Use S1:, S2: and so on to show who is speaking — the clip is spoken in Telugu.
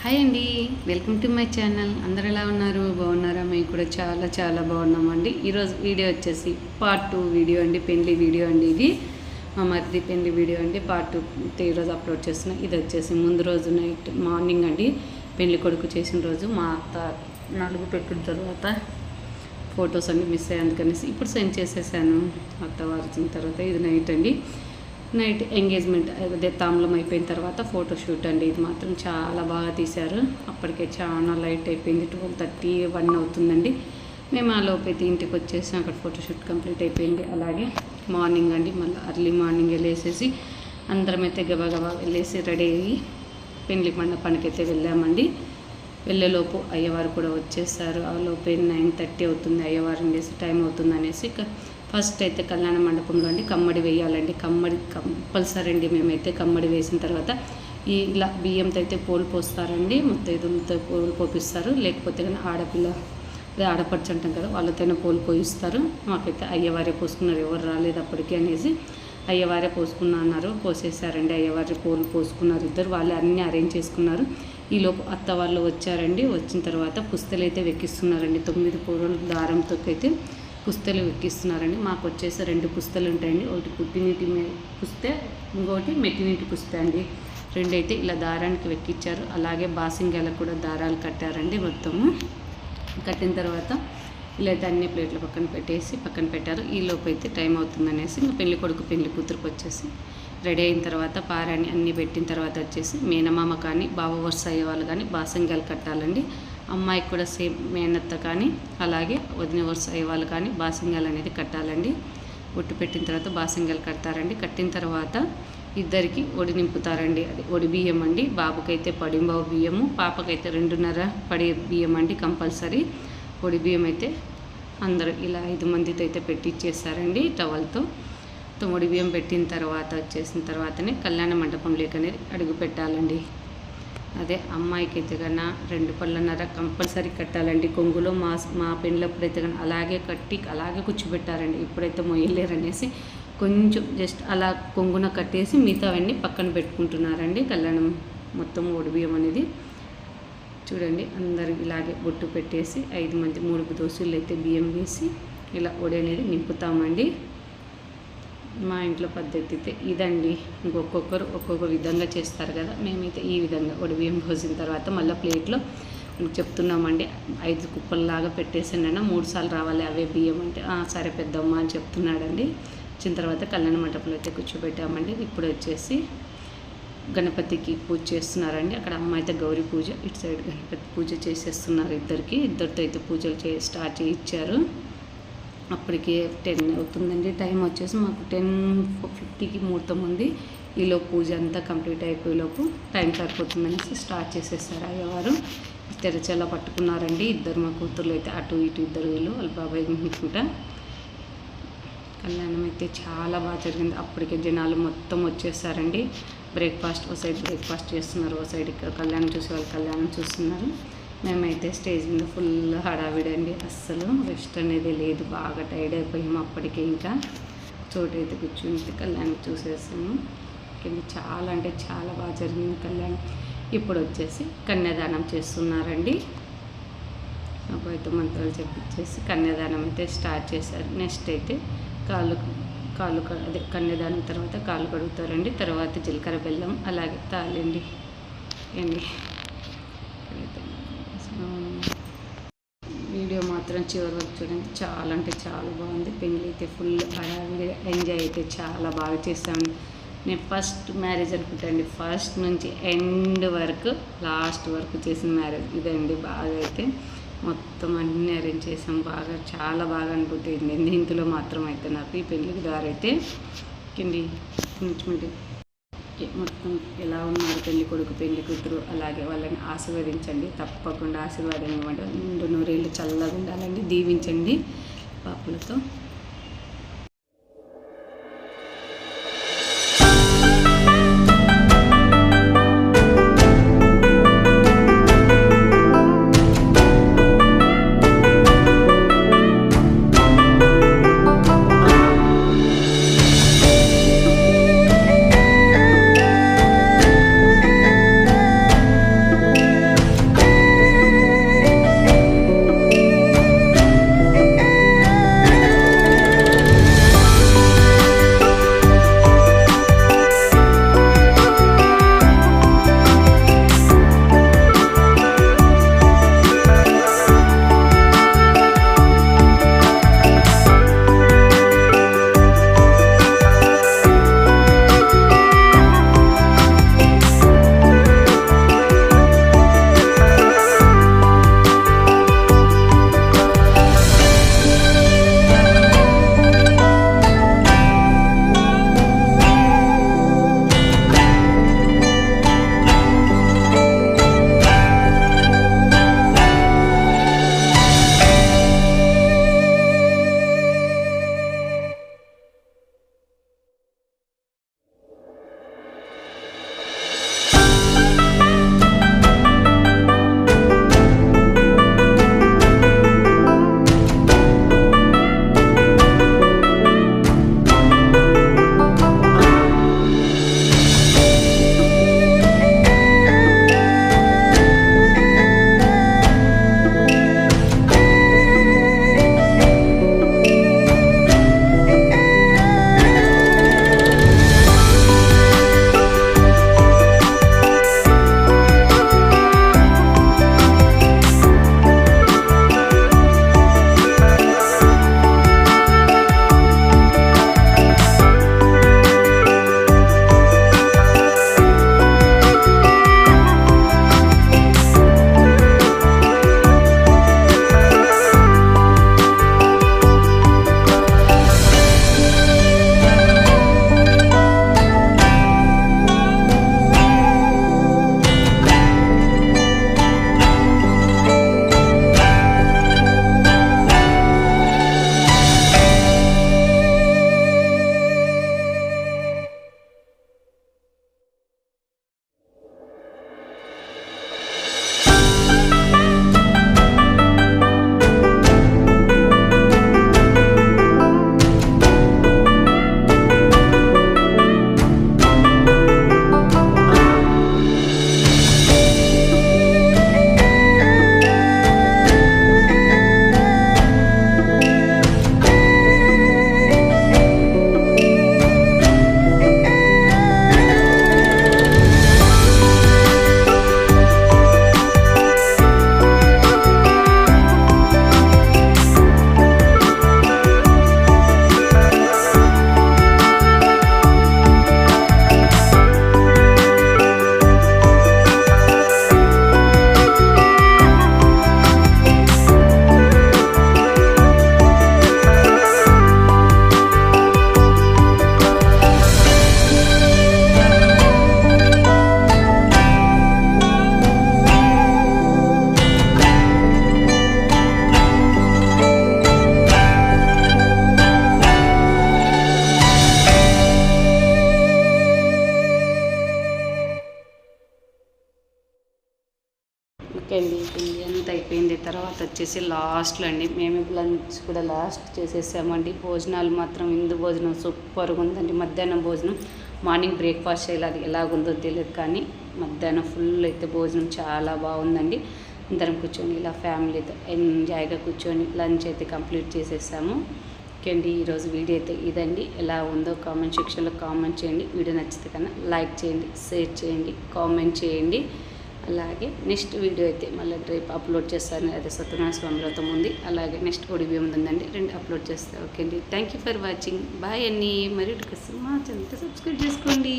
S1: హాయ్ అండి, వెల్కమ్ టు మై ఛానల్. అందరు ఎలా ఉన్నారు? బాగున్నారా? మేము కూడా చాలా చాలా బాగున్నామండి. ఈరోజు వీడియో వచ్చేసి పార్ట్ 2 వీడియో అండి, పెళ్లి వీడియో అండి. ఇది మా మరిది పెళ్లి వీడియో అండి. పార్ట్ 2 ఈరోజు అప్లోడ్ చేస్తున్నాం. ఇది వచ్చేసి ముందు రోజు నైట్ మార్నింగ్ అండి, పెళ్లి కొడుకు చేసిన రోజు. మా అత్త నలుగు పెట్టిన తర్వాత ఫొటోస్ అన్నీ మిస్ అయ్యాయి, అందుకనేసి ఇప్పుడు సెండ్ చేసేసాను అత్త వారిచిన తర్వాత. ఇది నైట్ అండి, నైట్ ఎంగేజ్మెంట్ అదే తాంబూలం అయిపోయిన తర్వాత ఫోటోషూట్ అండి. ఇది మాత్రం చాలా బాగా తీశారు. అప్పటికే చాలా లైట్ అయిపోయింది, 12:30 అవుతుందండి. మేము ఆ లోపైతే ఇంటికి వచ్చేసాం. అక్కడ ఫోటోషూట్ కంప్లీట్ అయిపోయింది. అలాగే మార్నింగ్ అండి, మళ్ళీ అర్లీ మార్నింగ్ వెళ్ళేసేసి అందరం అయితే గబగబా వెళ్ళేసి రెడీ అయ్యి పెళ్లి మండపానికి అయితే వెళ్ళామండి. వెళ్ళేలోపు అయ్యవారు కూడా వచ్చేసారు. ఆ లోపే 9:30 అవుతుంది. అయ్యవారు ఉండేసి టైం అవుతుంది అనేసి ఫస్ట్ అయితే కళ్యాణ మండపంలో అండి కమ్మడి వేయాలండి. కమ్మడి కంపల్సరీ అండి. మేమైతే కమ్మడి వేసిన తర్వాత ఇలా బియ్యంతో అయితే పోలు పోస్తారండి. ముత్తైదులతో పోలు పోపిస్తారు. లేకపోతే కానీ ఆడపిల్ల ఆడపడుచు అంటాం కదా, వాళ్ళతోనే పోలు పోయిస్తారు. మాకైతే అయ్యవారే పోసుకున్నారు, ఎవరు రాలేదు అప్పటికి అనేసి అయ్యవారే పోసుకున్నారు. పోసేసారండి. అయ్యవారి పోలు పోసుకున్నారు ఇద్దరు. వాళ్ళే అన్నీ అరేంజ్ చేసుకున్నారు. ఈలోపు అత్త వాళ్ళు వచ్చారండి. వచ్చిన తర్వాత పుస్తలు అయితే వెక్కిస్తున్నారండి. 9 పూరల దారంతో అయితే పుస్తలు వెక్కిస్తున్నారండి. మాకు వచ్చేసి 2 పుస్తలు ఉంటాయండి. ఒకటి పుట్టినీటి పుస్తే, ఇంకోటి మెట్టినీటి పుస్తే అండి. 2 అయితే ఇలా దారానికి వెక్కిచ్చారు. అలాగే బాసింగాలకు కూడా దారాలు కట్టారండి. మొత్తము కట్టిన తర్వాత ఇలా అయితే అన్ని ప్లేట్లు పక్కన పెట్టారు. ఈ లోపు అయితే టైం అవుతుందనేసి ఇంకా పెళ్లి కొడుకు పెళ్లి కూతురుకు వచ్చేసి రెడీ అయిన తర్వాత పారాని అన్నీ పెట్టిన తర్వాత వచ్చేసి మేనమామ కానీ బావ వరుస అయ్యే వాళ్ళు కానీ బాసింగాలు కట్టాలండి. అమ్మాయికి కూడా సేమ్ మేనత్త కానీ అలాగే వదిన వరుస అయ్యే వాళ్ళు కానీ బాసింగాలు అనేది కట్టాలండి. ఒట్టు పెట్టిన తర్వాత బాసింగాలు కడతారండి. కట్టిన తర్వాత ఇద్దరికి ఒడి నింపుతారండి. అది ఒడి బియ్యం అండి. బాబుకైతే పడింబావు బియ్యము, పాపకైతే 2.5 పడి బియ్యం అండి కంపల్సరీ. ఒడి బియ్యం అయితే అందరూ ఇలా 5 మందితో అయితే పెట్టిచ్చేసారండి టవల్తో. ఒడి బియ్యం పెట్టిన తర్వాత వచ్చేసిన తర్వాతనే కళ్యాణ మండపంలోకి అనేది అడుగు పెట్టాలండి. అదే అమ్మాయికి అయితే కన్నా 2.5 కంపల్సరీ కట్టాలండి. కొంగులో మా పెళ్ళప్పుడైతే కానీ అలాగే కట్టి అలాగే కూర్చోబెట్టారండి. ఇప్పుడైతే మొయ్యలేరనేసి కొంచెం జస్ట్ అలా కొంగున కట్టేసి మిగతావన్నీ పక్కన పెట్టుకుంటున్నారండి. కళ్యాణం మొత్తం ఒడి బియ్యం అనేది చూడండి. అందరూ ఇలాగే బొట్టు పెట్టేసి 5 మంది 3 దోశలు అయితే బియ్యం వేసి ఇలా ఒడి అనేది నింపుతామండి. మా ఇంట్లో పద్ధతి అయితే ఇదండి. ఇంకొక్కొక్కరు ఒక్కొక్క విధంగా చేస్తారు కదా, మేమైతే ఈ విధంగా ఒడి బియ్యం పోసిన తర్వాత మళ్ళీ ప్లేట్లో చెప్తున్నామండి. 5 కుప్పల్లాగా పెట్టేసానన్నా 3 సార్లు రావాలి అవే బియ్యం అంటే సరే పెద్దమ్మ అని చెప్తున్నాడండి. వచ్చిన తర్వాత కళ్యాణ మండపంలో అయితే కూర్చోబెట్టామండి. ఇప్పుడు వచ్చేసి గణపతికి పూజ చేస్తున్నారండి. అక్కడ అమ్మ అయితే గౌరీ పూజ, ఇటు సైడ్ గణపతి పూజ చేసేస్తున్నారు. ఇద్దరితో అయితే పూజలు స్టార్ట్ చేయించారు. అప్పటికి 10 అవుతుందండి. టైం వచ్చేసి మాకు 10:50కి ముహూర్తం ఉంది. ఈలో పూజ అంతా కంప్లీట్ అయిపోయేలోపు టైం సరిపోతుందనేసి స్టార్ట్ చేసేసారు అయ్యవారు. తెరచెల్ల పట్టుకున్నారండి. ఇద్దరు మా కూతుర్లు అయితే అటు ఇటు ఇద్దరు వీళ్ళు వాళ్ళ బాబాయ్ అనుకుంటా. కళ్యాణం అయితే చాలా బాగా జరిగింది. అప్పటికే జనాలు మొత్తం వచ్చేసారండి. బ్రేక్ఫాస్ట్ ఓ సైడ్ బ్రేక్ఫాస్ట్ చేస్తున్నారు, ఓ సైడ్ ఇక్కడ కళ్యాణం చూసే వాళ్ళు కళ్యాణం చూస్తున్నారు. మేమైతే స్టేజ్ మీద ఫుల్ హడావిడండి. అస్సలు రెస్ట్ అనేది లేదు. బాగా టైర్డ్ అయిపోయాము అప్పటికే. ఇంకా చోటైతే కూర్చుని కళ్యాణం చూసేసాము. కింద చాలా అంటే చాలా బాగా జరిగింది కళ్యాణం. ఇప్పుడు వచ్చేసి కన్యాదానం చేస్తున్నారండి. అప్పుడైతే మంత్రాలు చెప్పించేసి కన్యాదానం అయితే స్టార్ట్ చేశారు. నెక్స్ట్ అయితే కాళ్ళు అదే కన్యాదానం తర్వాత కాళ్ళు కడుగుతారండి. తర్వాత జీలకర్ర బెల్లం అలాగే తాళండి అండి. వీడియో మాత్రం చివరి వరకు చూడండి. చాలా అంటే చాలా బాగుంది. పెళ్ళి అయితే ఫుల్ హడావిడిగా ఎంజాయ్ అయితే చాలా బాగా చేసామండి. నేను ఫస్ట్ మ్యారేజ్ అనుకుంటాండి. ఫస్ట్ నుంచి ఎండ్ వరకు లాస్ట్ వరకు చేసిన మ్యారేజ్ ఇదండి. బాగా అయితే మొత్తం అన్నీ అరేంజ్ చేసాం. బాగా చాలా బాగా అనుభూతి అయింది ఇందులో మాత్రం అయితే నాకు ఈ పెళ్ళికి దారైతే కింది మొత్తం ఎలా ఉన్నారు పెళ్లి కొడుకు పెళ్లి కూతురు అలాగే వాళ్ళని ఆశీర్వదించండి. తప్పకుండా ఆశీర్వాదం ఇవ్వండి. 2 నూరేళ్ళు చల్లగా ఉండాలండి. దీవించండి పాపలతో. ఓకే అండి, పిండి అంతా అయిపోయింది. తర్వాత వచ్చేసి లాస్ట్లో అండి మేము లంచ్ కూడా లాస్ట్ చేసేసామండి. భోజనాలు మాత్రం విందు భోజనం సూపర్గా ఉందండి. మధ్యాహ్నం భోజనం మార్నింగ్ బ్రేక్ఫాస్ట్ అది ఎలాగుందో తెలియదు, కానీ మధ్యాహ్నం ఫుల్ అయితే భోజనం చాలా బాగుందండి. అందరం కూర్చొని ఇలా ఫ్యామిలీతో ఎంజాయ్గా కూర్చొని లంచ్ అయితే కంప్లీట్ చేసేసాము. ఓకే అండి, ఈరోజు వీడియో అయితే ఇదండి. ఎలా ఉందో కామెంట్ సెక్షన్లో కామెంట్ చేయండి. వీడియో నచ్చితే కన్నా లైక్ చేయండి, షేర్ చేయండి, కామెంట్ చేయండి. అలాగే నెక్స్ట్ వీడియో అయితే మళ్ళీ రేపు అప్లోడ్ చేస్తాను. అదే సత్యనారాయణ స్వామి వ్రతం ఉంది, అలాగే నెక్స్ట్ కూడా ఇవి ఉందండి, 2 అప్లోడ్ చేస్తాను. ఓకే అండి, thank you for watching. Bye అండి. మరి మా ఛానల్తో సబ్స్క్రైబ్ చేసుకోండి.